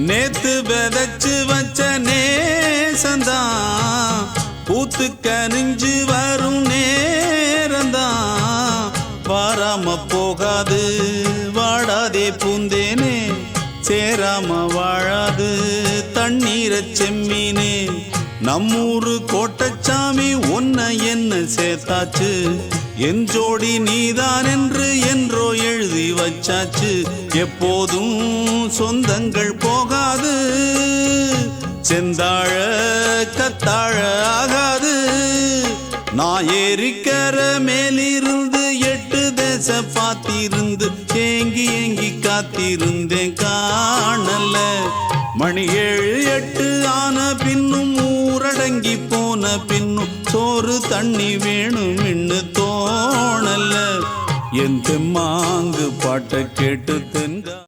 நேத்து விதைச்சு வச்ச நேசந்தான் பூத்து கனிஞ்சு வரும் நேரந்தான். வாராம போகாது வாடாதே பூந்தேனே, சேராம வாழாது தண்ணீரை செம்மீனே. நம்மூரு கோட்டச்சாமி ஒன்ன என்ன சேர்த்தாச்சு, என் ஜோடி நீதான் என்று என்றோ எழுதி வச்சாச்சு. எப்போதும் சொந்தங்கள் போகாது, செந்தாழ கத்தாழ ஆகாது. நான் ஏறிக்கர மேலிருந்து 8 தேச பார்த்திருந்து ஏங்கி ஏங்கி காத்திருந்தேன் காணல. மணி 7 8 ஆன பின்னும் ஊரடங்கி போன பின்னும் சோறு தண்ணி வேணும் இன்னு தோணல. என் தெம்மாங்கு பாட்டை கேட்டு தென்கா